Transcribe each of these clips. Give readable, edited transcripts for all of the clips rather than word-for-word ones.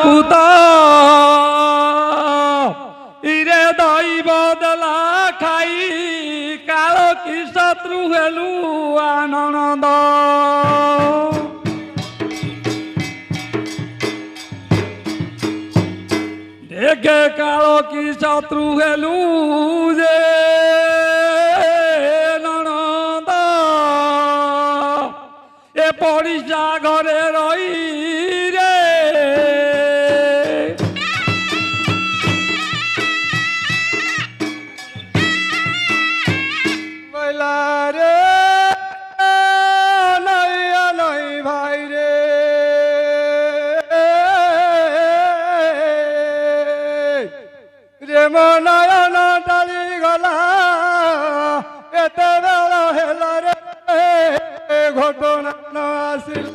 পুত ইরে দৈব দেলা খাই কাল কি শত্রু হেলু আনন্দ দেখে কাল কি শত্রু হেলু যে ননদ এ পড়িশা ঘরে রই রে বইলা রে নইয়া নই ভাই রে রে মনয়ন ডালি গলা এতে বেলা হেলা রে ঘটনা ন আসিল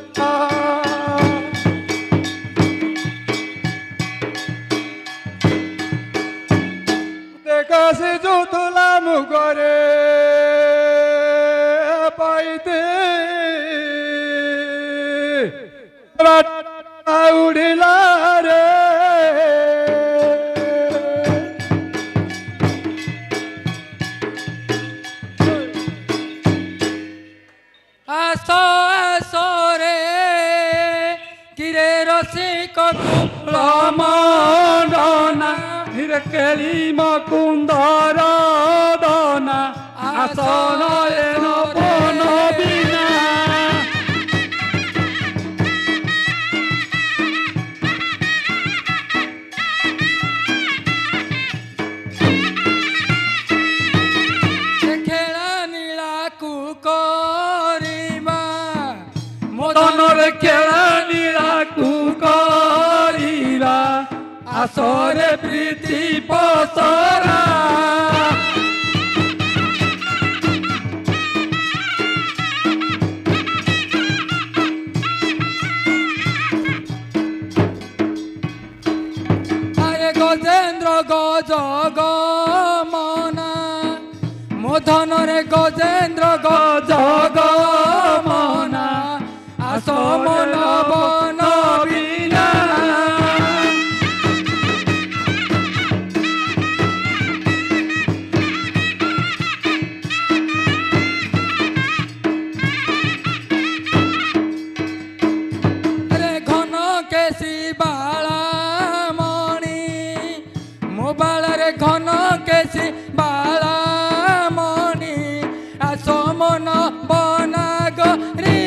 দেখাছি জুতুলা মুগরে পাইতে উড়িলা রে আসো আসো রে কিরে রসিক কুলমণ্ডনা হিরে কেলি মকুন্দর দনা আসো নয়ন বন বিনা খেলা নীলাকু করিবা মদনর খেলা নীলাকু করিবা আসরে প্রীতি পসরা আরে গজেন্দ্র গজ গমনা মধনরে গজেন্দ্র গজ গমনা আসমন বন বিনা রে ঘন কেশি বালামণি মোবাইলরে ঘন কেশি বালামণি আসমন বনাগরি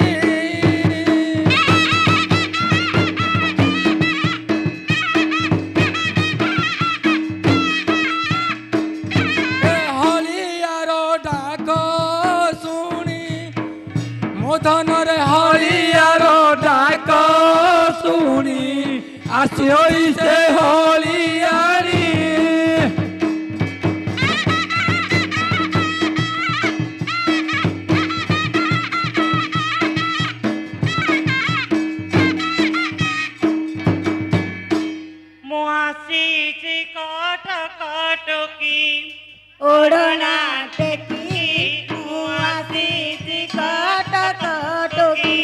হলিয়ার ডাক শুনি মধনরে হলিয়ার ডাক শুনি আসিছে হলিয়ারি মুআসিছি কট কটকি ওড়না টেকি মুআসিছি কট কটকি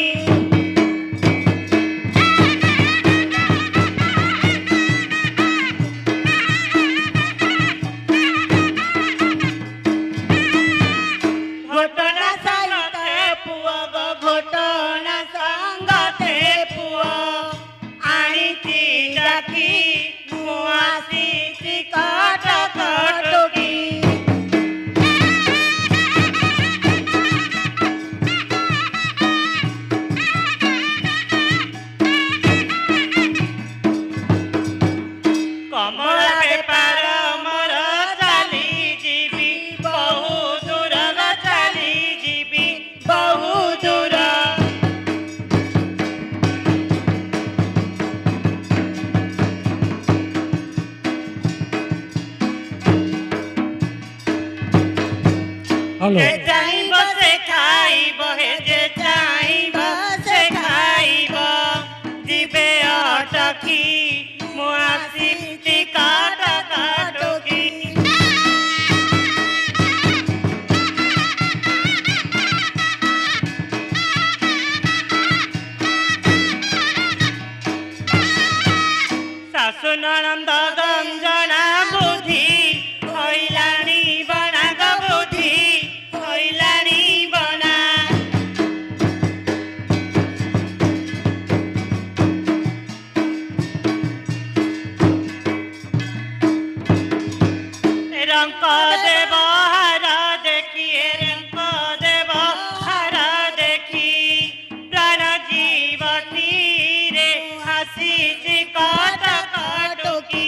ঘটনা সঙ্গতে পুଅ গো ঘটনা সঙ্গতে পুଅ আনিছি ডাকি মুআসিছি কট কটকি কমলা বেপার মর চালি ଯିବି ବହୁ ଦୂର ଚାଲି ଯିବି ବହୁ ଦୂର হ্যালো যে চাইব সে খাইব হে যে চাইব সে খাইব ଯିବେ ଅଟକି ମୁଁ ଆସିଛି କାଟ କାଟକି ଶାଶୁ ନଣନ୍ଦ ଗଞ୍ଜଣା ବୁଦ୍ଧି ହୋଇଲାଣି ବଣା ଗ ବୁଦ୍ଧି ହୋଇଲାଣି ବଣା। ରଙ୍କ ଦେବ ହାର ଦେଖି ରଙ୍କ ଦେବ ହାର ଦେଖି ପ୍ରାଣ ଜୀବତୀରେ ଆସିଛି କଟ କଟୁକି।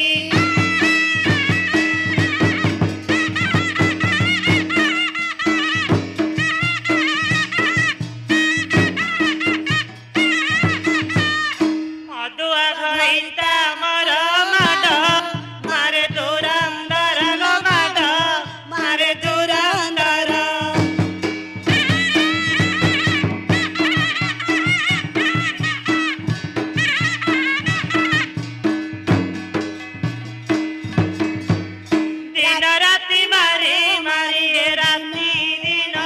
ମଦୁଆ ଘଇତା ମର ମାଡ଼ ମାରେ ଦୁରନ୍ଦର ଲୋ ମାଡ଼ ମାରେ ଦୁରନ୍ଦର। ଦିନ ରାତି ମାରି ମାରି ରାତି ଦିନ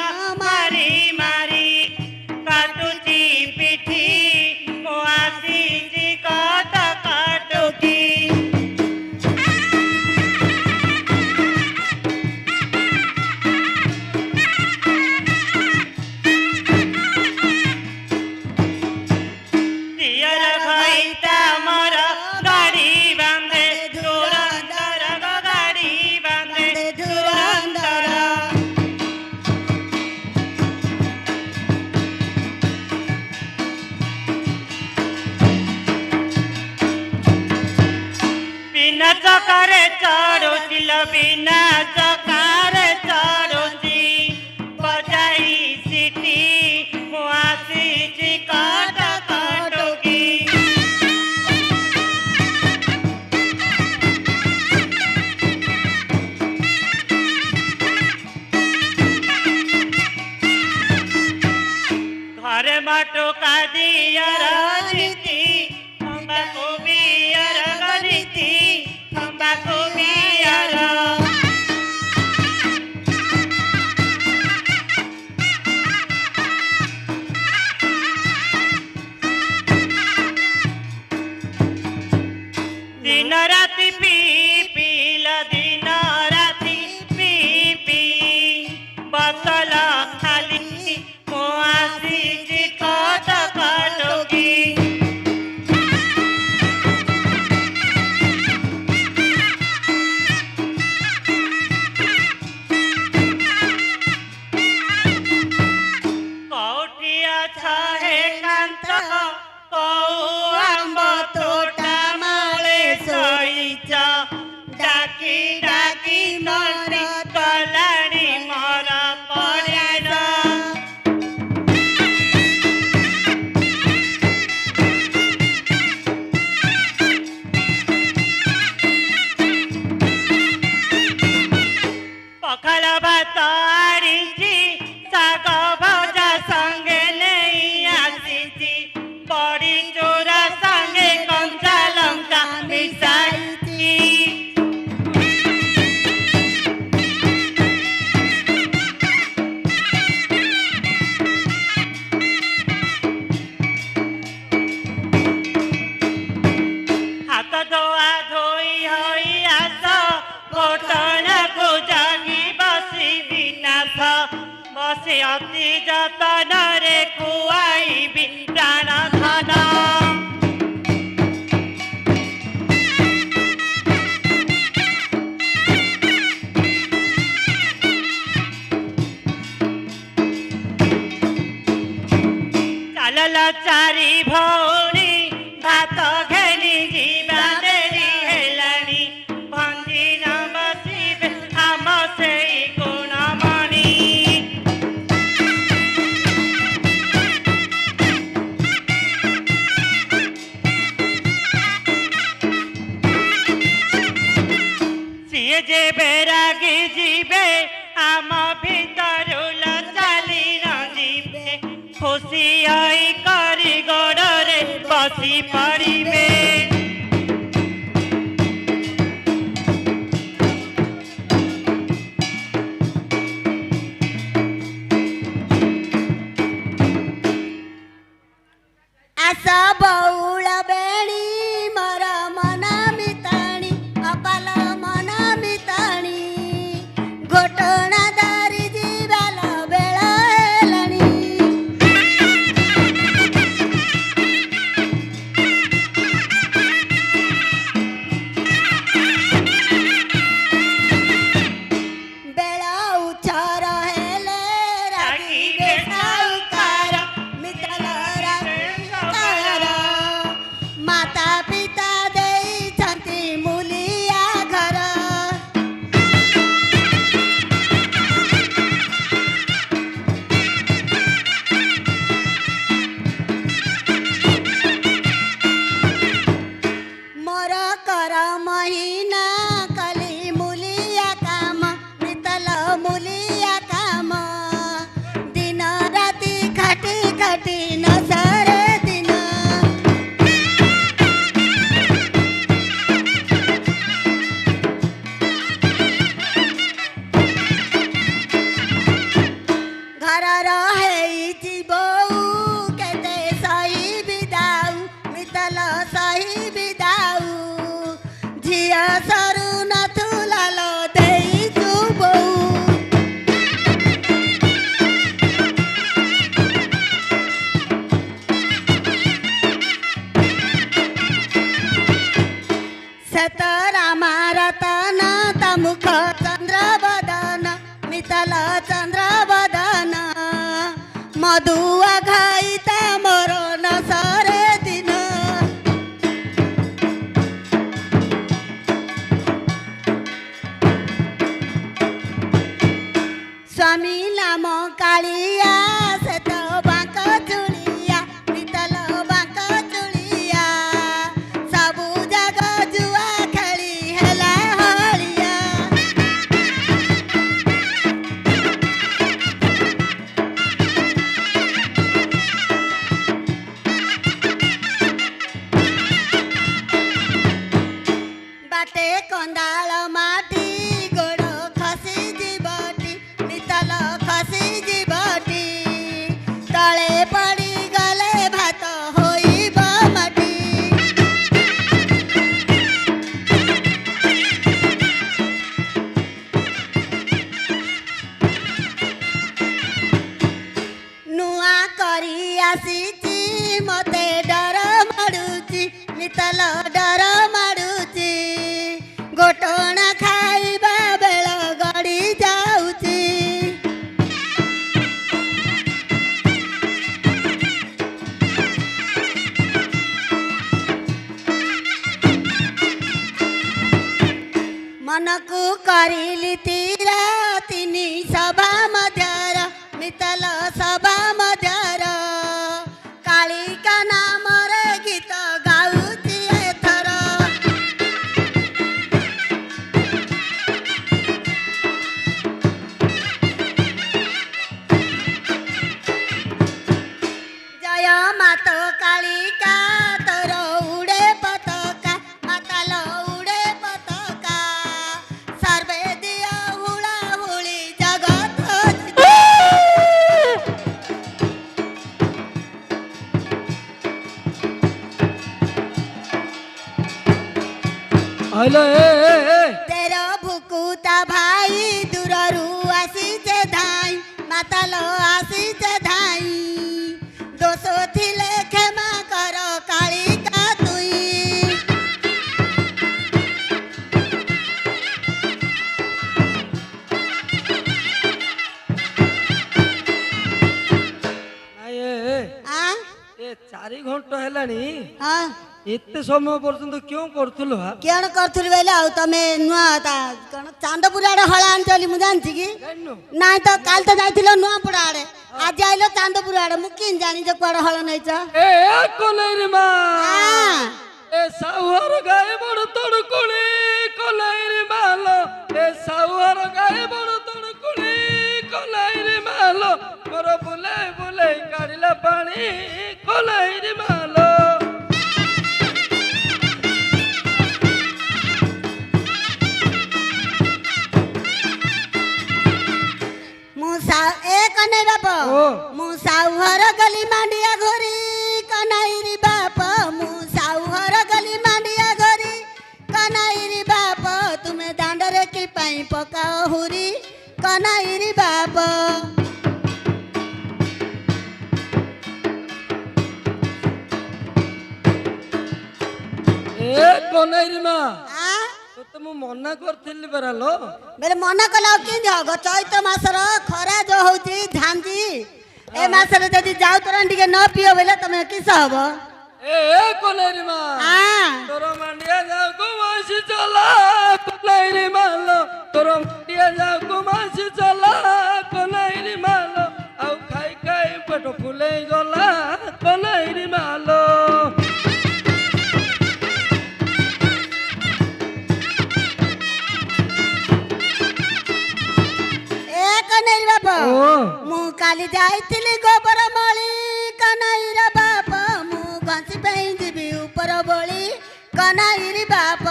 ମାରି ମାରି କାଟୁଛି ପିଠି ମୁଁ ଆସିଛି କଟ କଟୁକି। ଦିଅର ଘଇତା ମୋର ଗାଡ଼ି ବାନ୍ଧେ ଧୁରନ୍ଧର ଗାଡ଼ି ବାନ୍ଧେ ଧୁରନ୍ଧର। ବିନା ଚକାରେ ଚଢୁଛି ଲୋ ବିନା ଚକାରେ ଚଢୁଛି ବଜାଇ ସିଟି ମୁଁ ଆସିଛି କଟ କଟୁକି। ଘରେ ମାଟୁକା ଦିଅର ନୀତି ତମ୍ବାକୁ ବିୟର ଗଣିତି ତମ୍ବାକୁ ବିୟର। ଦିନ ରାତି ପିଲ ଦିନ ରାତି ପି ବତଲ ଖାଲି ମୁଁ ଆସିଛି କଟ କଟୁକି। କୋଉଠି ଅଛ ହେ କାନ୍ତ କୋଉ ଆମ୍ବ ତୋଟା ମାଳେ ଶୋଇଛ ଡାକି ଡାକି ମରି ଗଲାଣି ମୋର ପରିଣ। ପଖାଳ ଭାତ ଆଣିଛି ଶାଗ ଭଜା ସାଙ୍ଗେ ନେଇ ଆସିଛି ବଡ଼ି ଚୋରା ସାଙ୍ଗେ କଞ୍ଚା ଲଙ୍କା ମିଶାଇଛି। ହାତ ଧୋଆ ଧୋଇ ହୋଇ ଆସ ଘଟଣାକୁ ଜାଗି ବସି ବିନାଶ ବସି ଅତି ଯତନରେ ଖୁଆଇବି ପ୍ରାଣ ଧନ। ଚାଲଲ ଚାରି ଭଉଣୀ ଭାତ ଘେନି ଯିବା ଡେରି ହେଲାଣି ଭଞ୍ଜି ନ ବସିବେ ଆମ ସେଇ ଗୁଣମଣି। ସିଏ ଯେବେ ରାଗି ଯିବେ ଆମ ଭିତରୁ ଚାଲି ନ ଯିବେ ଖୁସି ହୋଇ କରି ଗୋଡ଼ରେ ବସି ପଡ଼ିବେ। ଆସ ବଉଳ ବେଳି ମୋର ମନ ପିତା ଦେଇଛନ୍ତି ମୂଲିଆ ଘର। ମୋର କର ମହିନା କଲି ମୂଲିଆ କାମ, ନିତଲ ମୂଲିଆ କାମ। ଦିନ ରାତି ଖାଟି ଖାଟି ନ ସରେ ଦିନ। ଘରର ହେଇଛି ବୋଉ କେତେ ସହିବି ଦାଉ, ମିତଲ ସହିବି ଦାଉ। ଝିଅ ସରୁ ନଥୁଲା ଲୋ ଦେଇଛୁ ବୋଉ। ସେତରା ମାରତନ ତମୁଖ ଚନ୍ଦ୍ର ବଦନ, ମିତଲ ଚନ୍ଦ୍ର ବଦନ। ମଧୁଆ ଘାଇତା ମୋର ନ ସରେ ଦିନ। ସ୍ୱାମୀ ନାମ କାଳିଆ ସେ ତ ବାଙ୍କ ଚୁଳିଆ, ମିତଲ ବାଙ୍କ ଚୁଳିଆ। ସବୁ ଜାଗ ଜୁଆ ଖେଳି ହେଲା ହଳିଆ। ବାଟେ କନ୍ଦାଳ ମାଟି ଗୋଡ଼ ଖସି ଯିବଟି, ମିତଲ ଖସି ଯିବଟି। ତଳେ ପଡ଼ିଗଲେ ଭାତ ହୋଇବ ମାଟି। ନୂଆ କରି ଆସିଛି ମତେ ଡର ମାଡୁଛି, ମିତଲ ଡର ମାଡୁଛି। ଗୋଟଣା ଖାଇବା ବେଳ ଗଡ଼ି ଯାଉଛି। ମନକୁ କରିଲି ତୀର ତିନି ସଭା ମଧ୍ୟର, ମିତଲ ସଭା ମଧ୍ୟର। କାଳିକା ନାମରେ ଗୀତ ଗାଉଛି ଏଥର। ଜୟ ମାତ କାଳିକା ତୋର ଉଡ଼େ ପତାକା, ମାତାଲ ଉଡ଼େ ପତାକା। ସର୍ବେ ଦିଅ ହୁଳା ହୁଳି ଜଗତ ଜିତେ। ଆଇଲ ଏ ତେର ଭୁକୁତା ଭାଇ ଦୂରରୁ ଆସିଛେ ଧାଇଁ, ମାତାଲ ଆସିଛେ ଧାଇଁ। ଦୋଷ ଥିଲେ କ୍ଷମା କର କାଳିକା ତୁଇ। ନାଇଁ ଆଁ? ଏ 4 ଘଣ୍ଟା ହେଲାଣି, ହଁ ଏତେ ସମୟ ପର୍ଯ୍ୟନ୍ତ କେଉଁ କରୁଥିଲୁ? କିଅଣ କରୁଥିଲି ବୋଇଲେ ଆଉ ତମେ ନୂଆ କଣ ଚାନ୍ଦପୁର ଆଡେ ହଳା ଆଣିଛ ବୋଲି ମୁଁ ଜାଣିଛି କି? ନାଇଁ ତ କାଲି ତ ଯାଇଥିଲ ନୂଆପଡ଼ା ଆଡେ, ଆଜି ଆଇଲ ଚାନ୍ଦପୁର ଆଡେ। ମୁଁ କେମିତି ଜାଣିଛ କୁଆଡେ ହଳ ନେଇଛ? ଏ କଲେଇରେ ମା ହଁ। ଏ ସାଉହର ଗାଏ ବଡ଼ ତଡ଼କୁଳି କଲେଇରେ ମାଲ, ଏ ସାଉହର ଗାଏ ବଡ଼ ତଡ଼କୁଳି କଲେଇରେ ମାଲ। ମୋର ବୁଲେଇ ବୁଲେଇ କାଢିଲା ପାଣି କଲେଇରେ ମାଲ। ଏ କନେଇ ବାପ, ମୁଁ ସାଉହର ଗଲି ମାଣ୍ଡିଆ ଘୋରି କନାଇରି ବାପ। ମୁଁ ସାଉହର ଗଲି ମାଣ୍ଡିଆ ଘୋରି କନାଇରି ବାପ। ତୁମେ ଦାଣ୍ଡରେ କି ପାଇଁ ପକାଅ ହୁରି କନାଇରି ବାପ। ଏ କନେଇରି ମା ତତେ ମୁଁ ମନା କରିଥିଲି ପରାଲୋ। ବେଲେ ମନା କଲେ ଆଉ କେମିତି ହବ? ଚୈତ୍ର ମାସର ଖରା ଯୋଉ ହଉଛି ଝାଞ୍ଜି, ଏ ମାସରେ ଯଦି ଯାଉ ତୋରାଣି ଟିକେ ନ ପିଅ ବୋଇଲେ ତମେ କିସ ହବ? ଏ ए कोलेरी मा হ্যাঁ तोर मांडिया जाऊ कुमासी चला कोलेरी मालो तोर मांडिया जाऊ कुमासी चला कोलेरी मालो आउ खाई खाई पेट फुले गला कोलेरी मालो এ কনাইর বাপ ओ ମୁଁ କାଲି ଯାଇଥିଲି ଗୋବର ମଳି କନାଇର ବାପ ମୁଁ ଘଷି ପାଇଁ ଯିବି ଉପର ବଳି କନାଇର ବାପ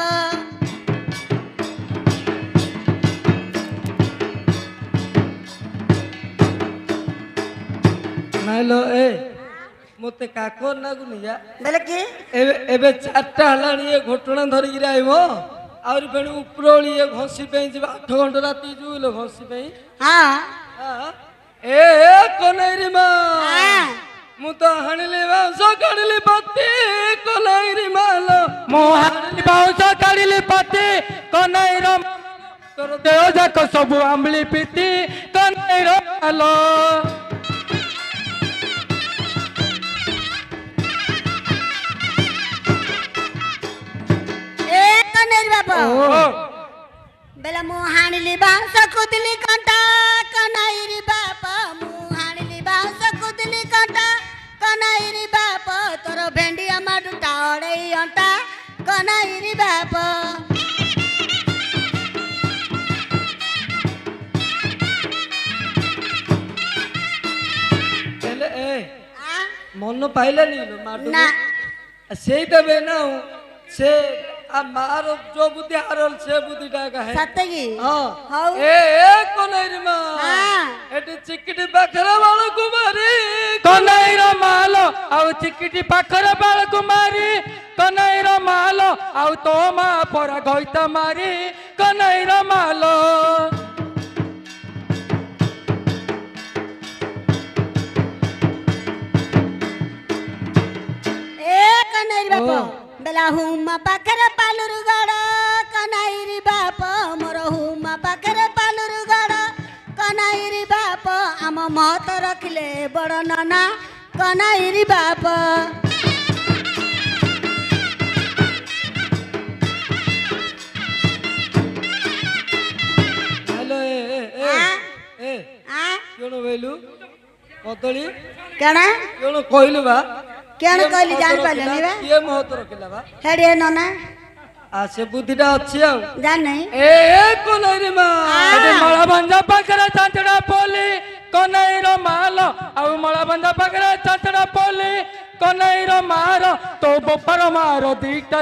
नाइलो ए मते काकोर नागुनी जा ବେଲେ କି एबे चारटा हलाणी ए घटना धरि गिरा आइबो आउर फेण उपरोळी ए घसी पे जिबा 8 घंटा राती जुलो घसी पे ହଁ ए कोनैरी मा ହଁ मु तो हणिले बाउस काढिले पत्ती कोनैरी मालो मोहानी बाउंस काढिली पति कनैर तोर देह जाक सब आंबली पिति कनैर आलो ଏ କନାଇର ବାପ ओ ବେଲେ ମୁଁ ହାଣିଲି ବାଉଁଶ କୁଦିଲି କଣ୍ଟା କନାଇର ବାପ ମୁଁ ହାଣିଲି ବାଉଁଶ କୁଦିଲି କଣ୍ଟା କନାଇର ବାପ ତୋର ଭେଣ୍ଡି ଆମଠୁ ଅଡ଼େଇ ଅଣ୍ଟା କନାଇର ବାପ एले ए ଆ? मन पाइलानी लो माडू ନା सेई तबे ना से आ मार जो बुद्धि हारल से बुद्धि डाका है ସତେ କି हां ହଉ ए कोनैरी मा ହଁ एटी चिकटी पाखरा वाला कुमारी कनैर मालो आउ चिकिटी पाखर बाल कुमारी कनैर मालो आउ तो मा पर गईत मारी कनैर मालो ଏ କନାଇର ବାପ ବେଲା ହୁମା ପାଖରେ ପାଲୁରୁ ଗଡ଼ କନାଇର ବାପ ମୋର ହୁମା ପାଖରେ ପାଲୁରୁ ଗଡ଼ କନାଇର ବାପ ଆମ ମହତ ରଖିଲେ ବଡ଼ ନନା କନାଇର ବାପ हेलो ए हाँ? ए ଆ क्यों वेलु कदली କେଣ क्यों कहलु बा କେଣ କହିଲି ଜାଣିପାରିଲନି ବା ये महत रखिला बा ହେଡ଼ିଏ ନନା आ से बुद्धिटा अछि आ ଜାଣିନାହିଁ ए कोनैरी मा ଏଠି ମଳଭଞ୍ଜ ପାଖରେ ଚାଞ୍ଚଡ଼ା ପୋଲି କନୈର ମାଲ ଆଉ ମଳଭଞ୍ଜ ପାଖରେ ଚାଞ୍ଚଡ଼ା ପୋଲି କନୈର ମାର ତୋ ବୋପାର ମାର ଦିଟା